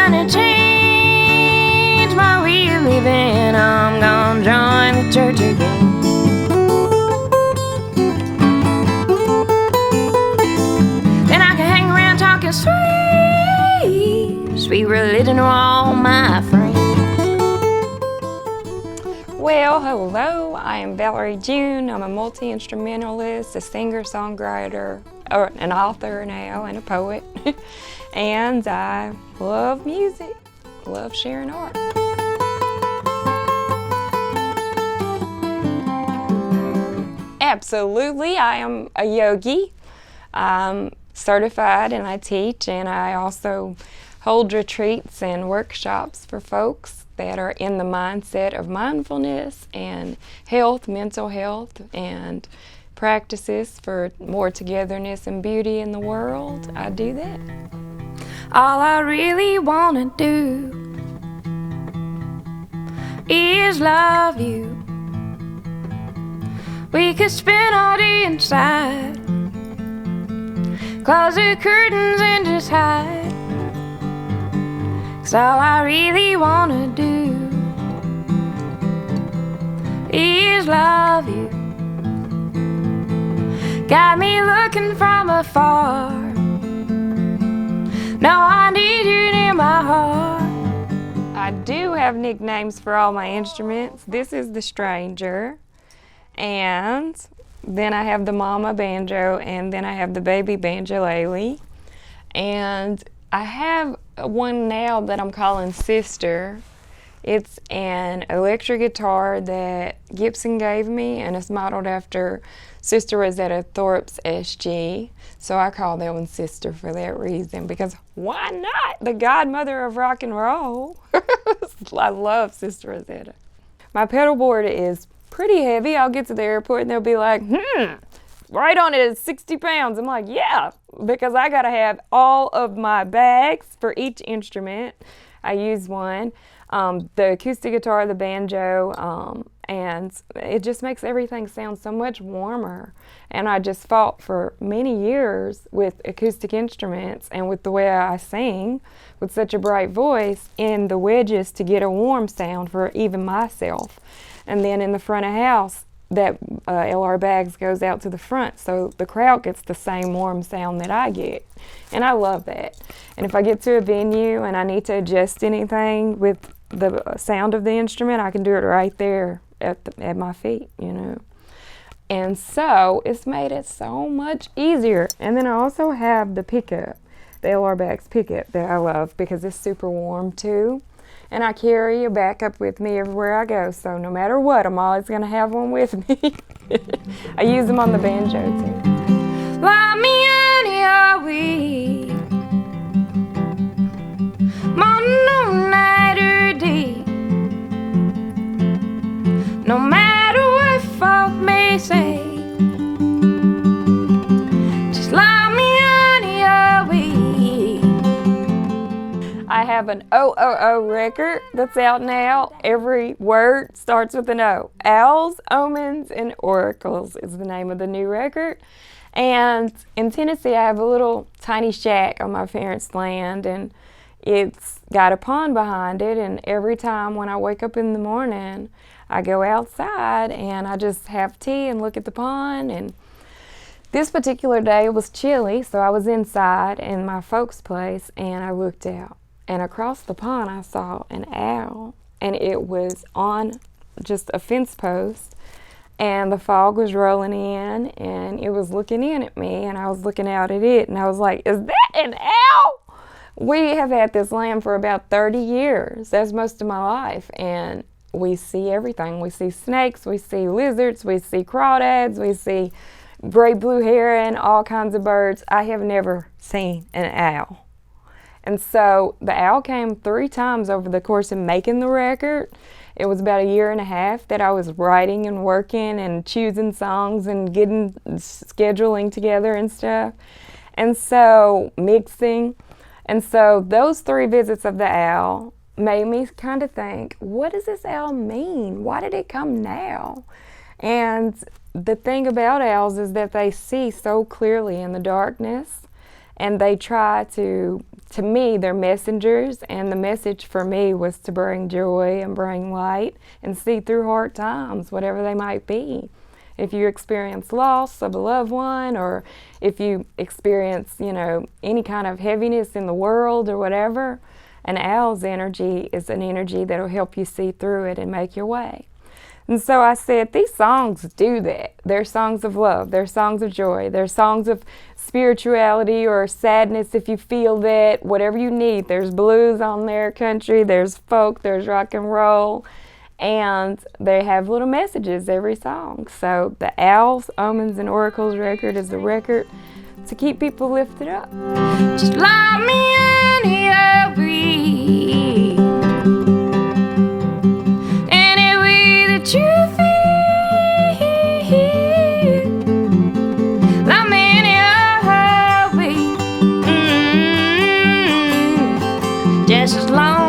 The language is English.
trying to change my way of living. I'm gonna join the church again. Then I can hang around talking sweet, sweet religion to all my friends. Well, hello, I am Valerie June. I'm a multi-instrumentalist, a singer-songwriter, or an author now, and a poet. And I love music, love sharing art. Absolutely, I am a yogi. I'm certified and I teach, and I also hold retreats and workshops for folks that are in the mindset of mindfulness and health, mental health, and practices for more togetherness and beauty in the world. I do that. All I really wanna do is love you. We could spend all day inside, close the curtains and just hide. 'Cause all I really wanna do is love you. Got me looking from afar. Now I need you near my heart. I do have nicknames for all my instruments. This is the Stranger, and then I have the Mama Banjo, and then I have the Baby Banjolele, and I have one now that I'm calling Sister. It's an electric guitar that Gibson gave me, and it's modeled after Sister Rosetta Thorpe's SG. So I call that one Sister for that reason, because why not? The godmother of rock and roll. I love Sister Rosetta. My pedal board is pretty heavy. I'll get to the airport and they'll be like, right on it is 60 pounds. I'm like, yeah, because I gotta have all of my bags for each instrument. I use one, the acoustic guitar, the banjo, and it just makes everything sound so much warmer. And I just fought for many years with acoustic instruments and with the way I sing with such a bright voice in the wedges to get a warm sound for even myself. And then in the front of house, that LR bags goes out to the front, so the crowd gets the same warm sound that I get. And I love that. And if I get to a venue and I need to adjust anything with the sound of the instrument, I can do it right there at my feet, you know. And so it's made it so much easier. And then I also have the pickup, the LR bags pickup that I love because it's super warm too. And I carry a backup with me everywhere I go, so no matter what, I'm always going to have one with me. I use them on the banjo too. Fly me any way, morning, night or day. No matter what folk may say, just fly me any way. I have an OOO record that's out now. Every word starts with an O. Owls, Omens, and Oracles is the name of the new record. And in Tennessee, I have a little tiny shack on my parents' land, and it's got a pond behind it. And every time when I wake up in the morning, I go outside and I just have tea and look at the pond. And this particular day it was chilly, so I was inside in my folks' place and I looked out. And across the pond I saw an owl, and it was on just a fence post, and the fog was rolling in and it was looking in at me, and I was looking out at it, and I was like, is that an owl? We have had this land for about 30 years. That's most of my life, and we see everything. We see snakes, we see lizards, we see crawdads, we see great blue heron, all kinds of birds. I have never seen an owl. And so the owl came 3 times over the course of making the record. It was about 1.5 years that I was writing and working and choosing songs and scheduling together and stuff. And so mixing. And so those 3 visits of the owl made me kind of think, what does this owl mean? Why did it come now? And the thing about owls is that they see so clearly in the darkness, and they try to to me, they're messengers, and the message for me was to bring joy and bring light and see through hard times, whatever they might be. If you experience loss of a loved one, or if you experience, any kind of heaviness in the world or whatever, an owl's energy is an energy that will help you see through it and make your way. And so I said, these songs do that. They're songs of love. They're songs of joy. They're songs of spirituality or sadness if you feel that, whatever you need. There's blues on there, country, there's folk, there's rock and roll. And they have little messages every song. So the Owls, Omens and Oracles record is the record to keep people lifted up. Just like me any breeze, any way the truth is, like me any way, just as long